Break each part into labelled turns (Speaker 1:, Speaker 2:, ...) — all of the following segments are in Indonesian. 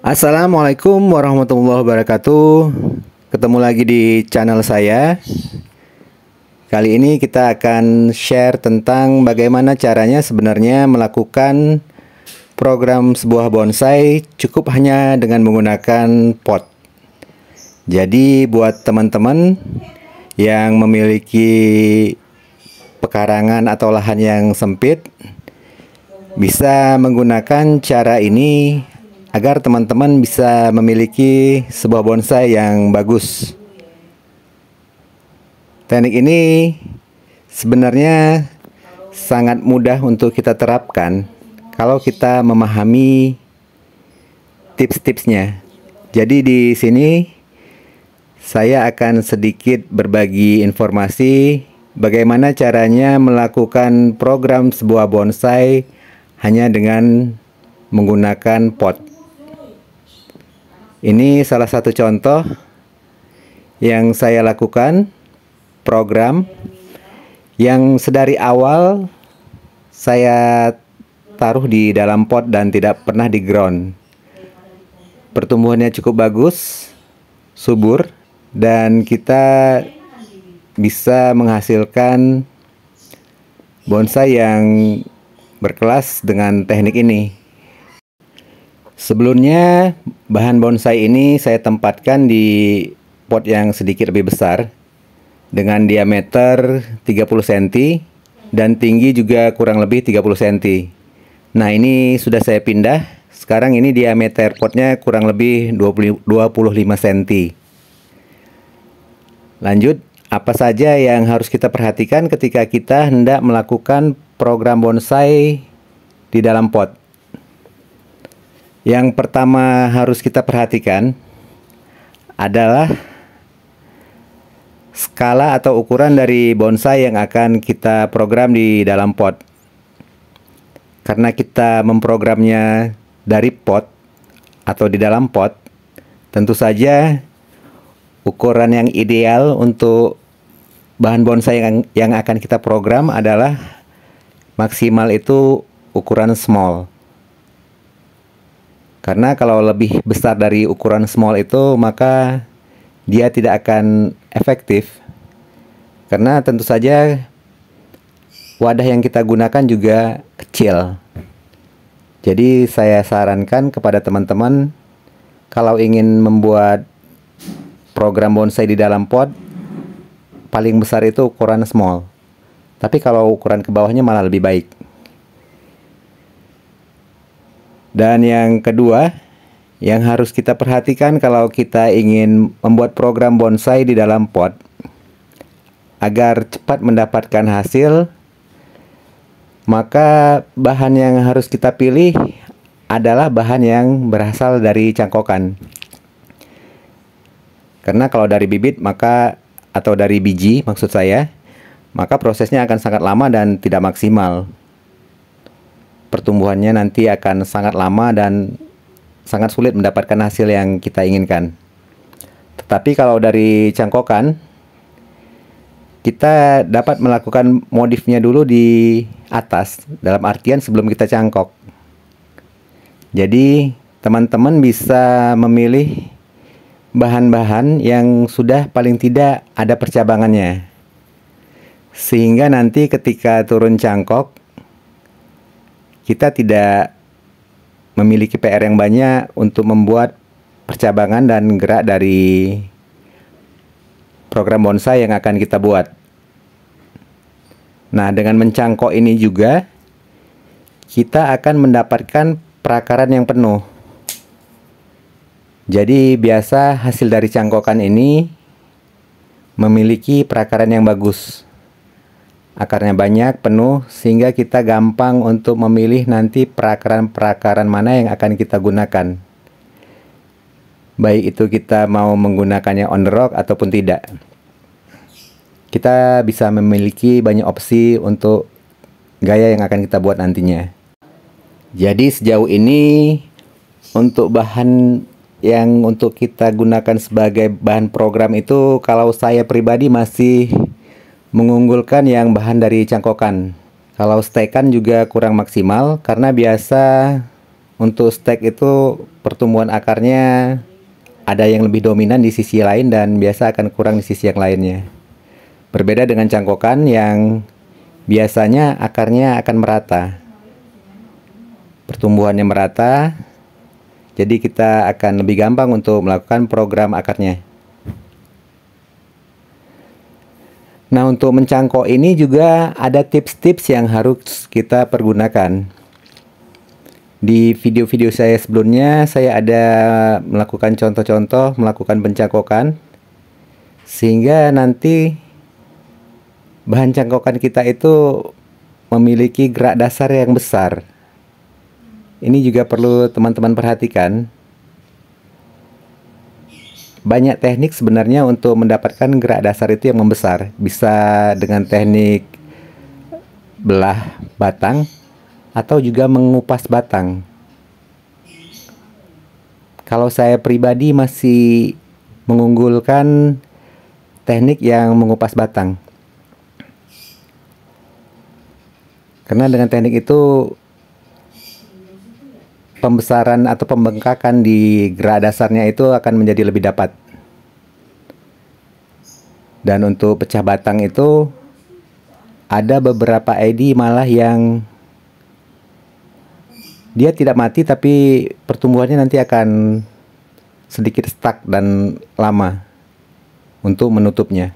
Speaker 1: Assalamualaikum warahmatullahi wabarakatuh. Ketemu lagi di channel saya. Kali ini kita akan share tentang bagaimana caranya sebenarnya melakukan program sebuah bonsai cukup hanya dengan menggunakan pot. Jadi buat teman-teman yang memiliki pekarangan atau lahan yang sempit, bisa menggunakan cara ini agar teman-teman bisa memiliki sebuah bonsai yang bagus. Teknik ini sebenarnya sangat mudah untuk kita terapkan kalau kita memahami tips-tipsnya. Jadi di sini saya akan sedikit berbagi informasi bagaimana caranya melakukan program sebuah bonsai hanya dengan menggunakan pot. Ini salah satu contoh yang saya lakukan, program yang sedari awal saya taruh di dalam pot dan tidak pernah di ground. Pertumbuhannya cukup bagus, subur, dan kita bisa menghasilkan bonsai yang berkelas dengan teknik ini. Sebelumnya bahan bonsai ini saya tempatkan di pot yang sedikit lebih besar dengan diameter 30 cm dan tinggi juga kurang lebih 30 cm. Nah, ini sudah saya pindah. Sekarang ini diameter potnya kurang lebih 25 cm. Lanjut, apa saja yang harus kita perhatikan ketika kita hendak melakukan program bonsai di dalam pot? Yang pertama harus kita perhatikan adalah skala atau ukuran dari bonsai yang akan kita program di dalam pot. Karena kita memprogramnya dari pot atau di dalam pot, tentu saja ukuran yang ideal untuk bahan bonsai yang akan kita program adalah maksimal itu ukuran small. Karena kalau lebih besar dari ukuran small itu, maka dia tidak akan efektif. Karena tentu saja wadah yang kita gunakan juga kecil. Jadi saya sarankan kepada teman-teman, kalau ingin membuat program bonsai di dalam pot, paling besar itu ukuran small. Tapi kalau ukuran ke bawahnya malah lebih baik. Dan yang kedua, yang harus kita perhatikan kalau kita ingin membuat program bonsai di dalam pot, agar cepat mendapatkan hasil, maka bahan yang harus kita pilih adalah bahan yang berasal dari cangkokan. Karena kalau dari bibit atau dari biji maksud saya, maka prosesnya akan sangat lama dan tidak maksimal. Pertumbuhannya nanti akan sangat lama dan sangat sulit mendapatkan hasil yang kita inginkan. Tetapi kalau dari cangkokan, kita dapat melakukan modifnya dulu di atas, dalam artian sebelum kita cangkok. Jadi teman-teman bisa memilih bahan-bahan yang sudah paling tidak ada percabangannya, sehingga nanti ketika turun cangkok, kita tidak memiliki PR yang banyak untuk membuat percabangan dan gerak dari program bonsai yang akan kita buat. Nah, dengan mencangkok ini juga kita akan mendapatkan perakaran yang penuh. Jadi biasa hasil dari cangkokan ini memiliki perakaran yang bagus. Akarnya banyak, penuh, sehingga kita gampang untuk memilih nanti perakaran-perakaran mana yang akan kita gunakan. Baik itu kita mau menggunakannya on the rock ataupun tidak. Kita bisa memiliki banyak opsi untuk gaya yang akan kita buat nantinya. Jadi sejauh ini untuk bahan yang untuk kita gunakan sebagai bahan program itu, kalau saya pribadi masih mengunggulkan yang bahan dari cangkokan. Kalau stekan juga kurang maksimal, karena biasa untuk stek itu pertumbuhan akarnya ada yang lebih dominan di sisi lain dan biasa akan kurang di sisi yang lainnya. Berbeda dengan cangkokan yang biasanya akarnya akan merata. Pertumbuhannya merata, jadi kita akan lebih gampang untuk melakukan program akarnya. Nah, untuk mencangkok ini juga ada tips-tips yang harus kita pergunakan. Di video-video saya sebelumnya, saya ada melakukan contoh-contoh melakukan pencangkokan, sehingga nanti bahan cangkokan kita itu memiliki gerak dasar yang besar. Ini juga perlu teman-teman perhatikan. Banyak teknik sebenarnya untuk mendapatkan gerak dasar itu yang membesar. Bisa dengan teknik belah batang atau juga mengupas batang. Kalau saya pribadi masih mengunggulkan teknik yang mengupas batang. Karena dengan teknik itu pembesaran atau pembengkakan di gerak dasarnya itu akan menjadi lebih dapat. Dan untuk pecah batang itu ada beberapa ID malah yang dia tidak mati tapi pertumbuhannya nanti akan sedikit stuck dan lama untuk menutupnya.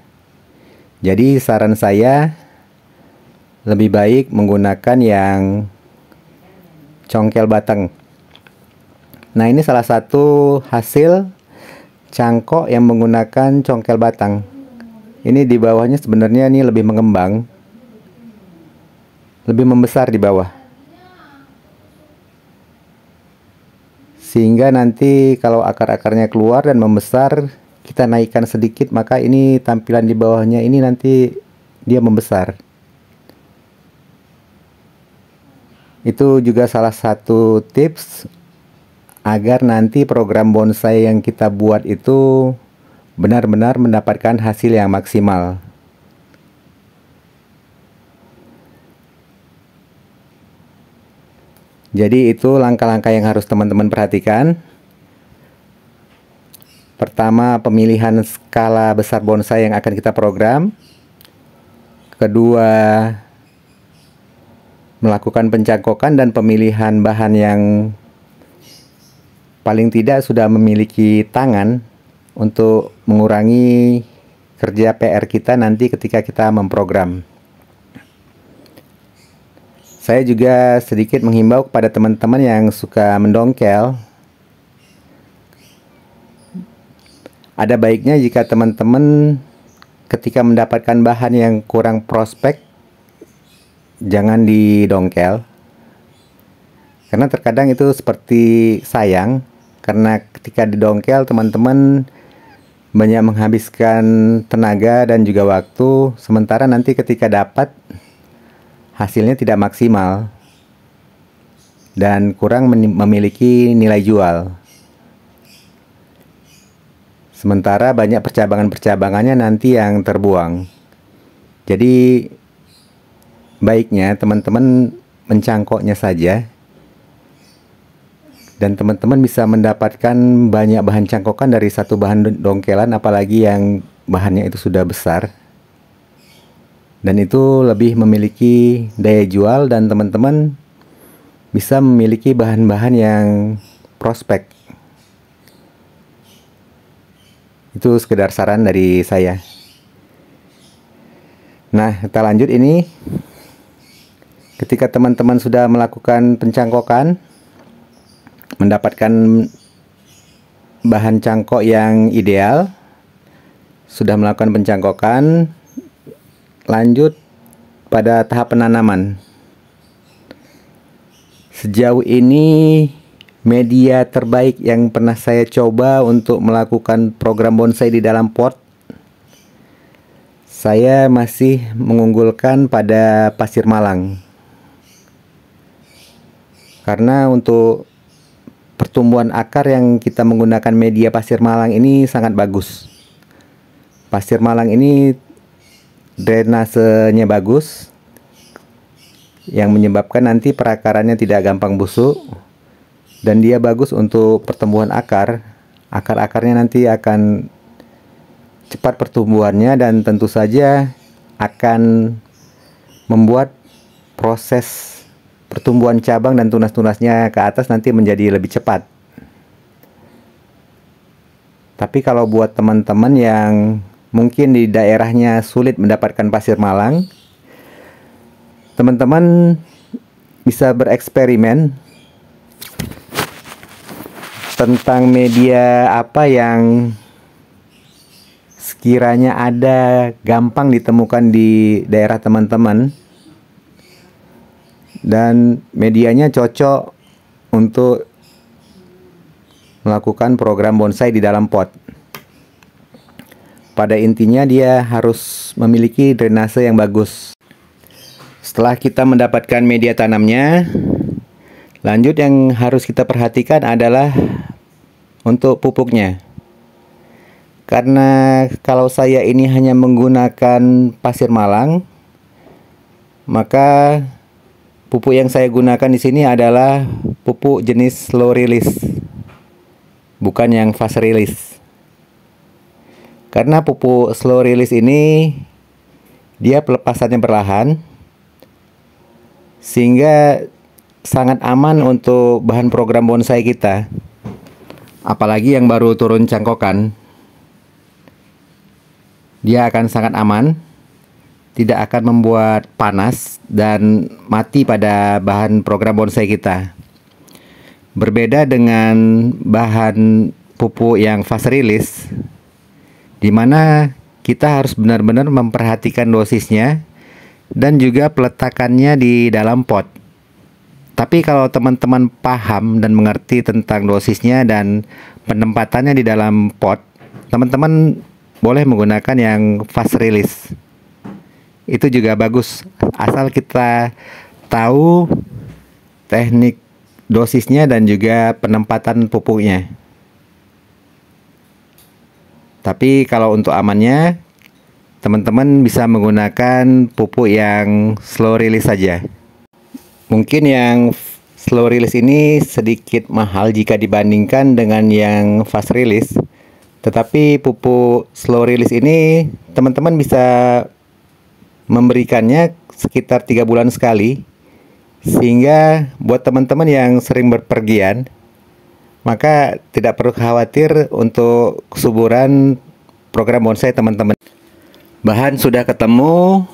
Speaker 1: Jadi saran saya lebih baik menggunakan yang congkel batang. Nah, ini salah satu hasil cangkok yang menggunakan congkel batang. Ini di bawahnya sebenarnya ini lebih mengembang, lebih membesar di bawah. Sehingga nanti kalau akar-akarnya keluar dan membesar, kita naikkan sedikit, maka ini tampilan di bawahnya ini nanti dia membesar. Itu juga salah satu tips agar nanti program bonsai yang kita buat itu benar-benar mendapatkan hasil yang maksimal. Jadi itu langkah-langkah yang harus teman-teman perhatikan. Pertama, pemilihan skala besar bonsai yang akan kita program. Kedua, melakukan pencangkokan dan pemilihan bahan yang paling tidak sudah memiliki tangan untuk mengurangi kerja PR kita nanti ketika kita memprogram. Saya juga sedikit menghimbau kepada teman-teman yang suka mendongkel. Ada baiknya jika teman-teman ketika mendapatkan bahan yang kurang prospek, jangan didongkel. Karena terkadang itu seperti sayang. Karena ketika didongkel teman-teman banyak menghabiskan tenaga dan juga waktu, sementara nanti ketika dapat hasilnya tidak maksimal dan kurang memiliki nilai jual. Sementara banyak percabangan-percabangannya nanti yang terbuang. Jadi baiknya teman-teman mencangkoknya saja. Dan teman-teman bisa mendapatkan banyak bahan cangkokan dari satu bahan dongkelan, apalagi yang bahannya itu sudah besar. Dan itu lebih memiliki daya jual dan teman-teman bisa memiliki bahan-bahan yang prospek. Itu sekedar saran dari saya. Nah, kita lanjut ini. Ketika teman-teman sudah melakukan pencangkokan, mendapatkan bahan cangkok yang ideal, sudah melakukan pencangkokan, lanjut pada tahap penanaman. Sejauh ini media terbaik yang pernah saya coba untuk melakukan program bonsai di dalam pot, saya masih mengunggulkan pada pasir malang. Karena untuk pertumbuhan akar yang kita menggunakan media pasir malang ini sangat bagus. Pasir malang ini drainasenya bagus, yang menyebabkan nanti perakarannya tidak gampang busuk dan dia bagus untuk pertumbuhan akar. Akar-akarnya nanti akan cepat pertumbuhannya dan tentu saja akan membuat proses pertumbuhan cabang dan tunas-tunasnya ke atas nanti menjadi lebih cepat. Tapi kalau buat teman-teman yang mungkin di daerahnya sulit mendapatkan pasir malang, teman-teman bisa bereksperimen tentang media apa yang sekiranya ada gampang ditemukan di daerah teman-teman dan medianya cocok untuk melakukan program bonsai di dalam pot. Pada intinya dia harus memiliki drainase yang bagus. Setelah kita mendapatkan media tanamnya, lanjut yang harus kita perhatikan adalah untuk pupuknya. Karena kalau saya ini hanya menggunakan pasir malang, maka pupuk yang saya gunakan di sini adalah pupuk jenis slow release, bukan yang fast release. Karena pupuk slow release ini dia pelepasannya berlahan, sehingga sangat aman untuk bahan program bonsai kita. Apalagi yang baru turun cangkokan, dia akan sangat aman, tidak akan membuat panas dan mati pada bahan program bonsai kita. Berbeda dengan bahan pupuk yang fast release, di mana kita harus benar-benar memperhatikan dosisnya dan juga peletakannya di dalam pot. Tapi kalau teman-teman paham dan mengerti tentang dosisnya dan penempatannya di dalam pot, teman-teman boleh menggunakan yang fast release. Itu juga bagus, asal kita tahu teknik dosisnya dan juga penempatan pupuknya. Tapi kalau untuk amannya, teman-teman bisa menggunakan pupuk yang slow release saja. Mungkin yang slow release ini sedikit mahal jika dibandingkan dengan yang fast release. Tetapi pupuk slow release ini teman-teman bisa memberikannya sekitar 3 bulan sekali, sehingga buat teman-teman yang sering berpergian, maka tidak perlu khawatir untuk kesuburan program bonsai teman-teman. Bahan sudah ketemu,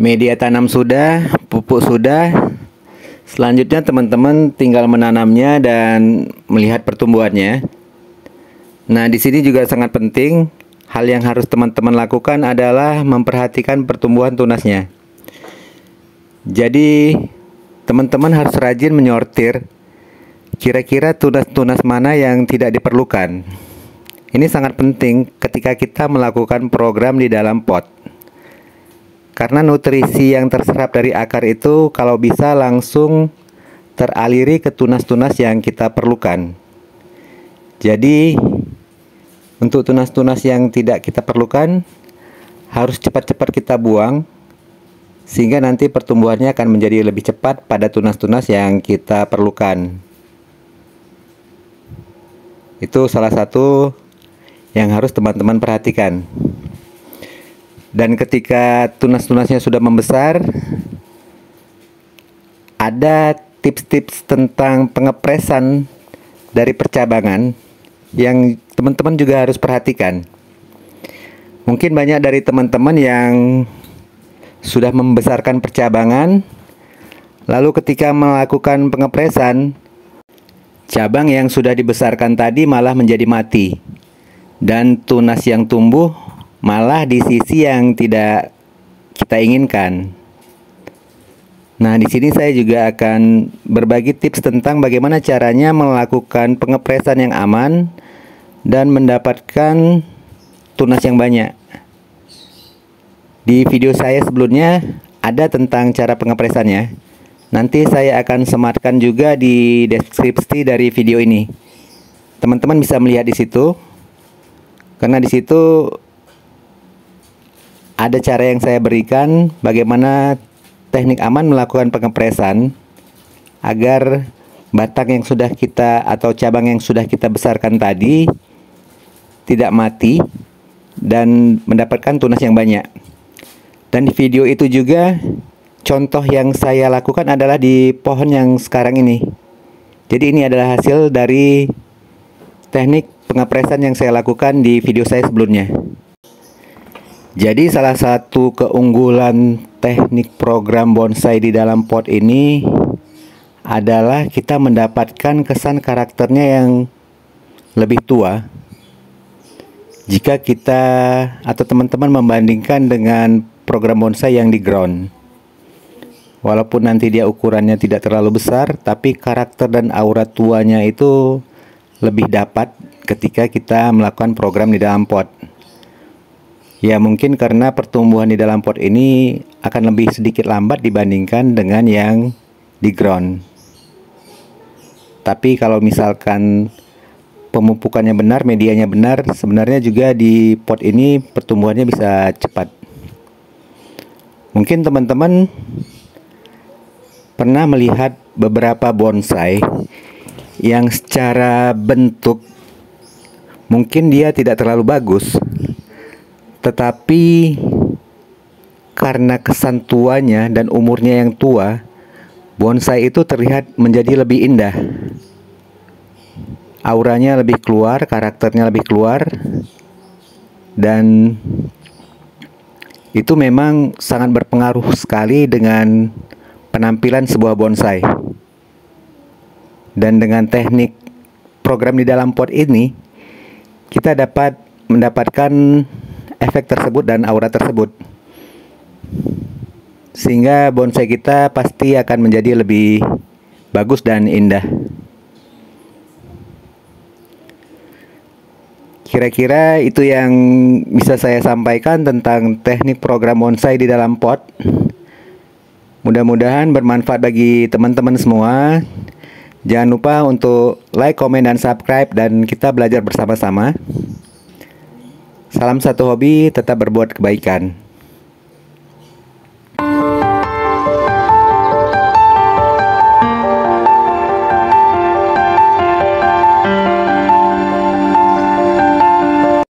Speaker 1: media tanam sudah, pupuk sudah. Selanjutnya teman-teman tinggal menanamnya dan melihat pertumbuhannya. Nah, di sini juga sangat penting, hal yang harus teman-teman lakukan adalah memperhatikan pertumbuhan tunasnya. Jadi, teman-teman harus rajin menyortir kira-kira tunas-tunas mana yang tidak diperlukan. Ini sangat penting ketika kita melakukan program di dalam pot. Karena nutrisi yang terserap dari akar itu kalau bisa langsung teraliri ke tunas-tunas yang kita perlukan. Jadi, untuk tunas-tunas yang tidak kita perlukan harus cepat-cepat kita buang, sehingga nanti pertumbuhannya akan menjadi lebih cepat pada tunas-tunas yang kita perlukan. Itu salah satu yang harus teman-teman perhatikan. Dan ketika tunas-tunasnya sudah membesar, ada tips-tips tentang pengepresan dari percabangan yang teman-teman juga harus perhatikan. Mungkin banyak dari teman-teman yang sudah membesarkan percabangan, lalu ketika melakukan pengepresan, cabang yang sudah dibesarkan tadi malah menjadi mati, dan tunas yang tumbuh malah di sisi yang tidak kita inginkan. Nah, di sini saya juga akan berbagi tips tentang bagaimana caranya melakukan pengepresan yang aman dan mendapatkan tunas yang banyak. Di video saya sebelumnya ada tentang cara pengepresannya. Nanti saya akan sematkan juga di deskripsi dari video ini. Teman-teman bisa melihat di situ. Karena di situ ada cara yang saya berikan bagaimana teknik aman melakukan pengepresan agar batang yang sudah kita atau cabang yang sudah kita besarkan tadi tidak mati dan mendapatkan tunas yang banyak. Dan di video itu juga contoh yang saya lakukan adalah di pohon yang sekarang ini. Jadi ini adalah hasil dari teknik pengepresan yang saya lakukan di video saya sebelumnya. Jadi salah satu keunggulan teknik program bonsai di dalam pot ini adalah kita mendapatkan kesan karakternya yang lebih tua jika kita atau teman-teman membandingkan dengan program bonsai yang di ground. Walaupun nanti dia ukurannya tidak terlalu besar, tapi karakter dan aura tuanya itu lebih dapat ketika kita melakukan program di dalam pot. Ya mungkin karena pertumbuhan di dalam pot ini akan lebih sedikit lambat dibandingkan dengan yang di ground. Tapi kalau misalkan pemupukannya benar, medianya benar, sebenarnya juga di pot ini pertumbuhannya bisa cepat. Mungkin teman-teman pernah melihat beberapa bonsai yang secara bentuk mungkin dia tidak terlalu bagus, tetapi karena kesan tuanya dan umurnya yang tua, bonsai itu terlihat menjadi lebih indah. Auranya lebih keluar, karakternya lebih keluar, dan itu memang sangat berpengaruh sekali dengan penampilan sebuah bonsai. Dan dengan teknik program di dalam pot ini, kita dapat mendapatkan efek tersebut dan aura tersebut, sehingga bonsai kita pasti akan menjadi lebih bagus dan indah. Kira-kira itu yang bisa saya sampaikan tentang teknik program bonsai di dalam pot. Mudah-mudahan bermanfaat bagi teman-teman semua. Jangan lupa untuk like, komen, dan subscribe, dan kita belajar bersama-sama. Salam satu hobi, tetap berbuat kebaikan.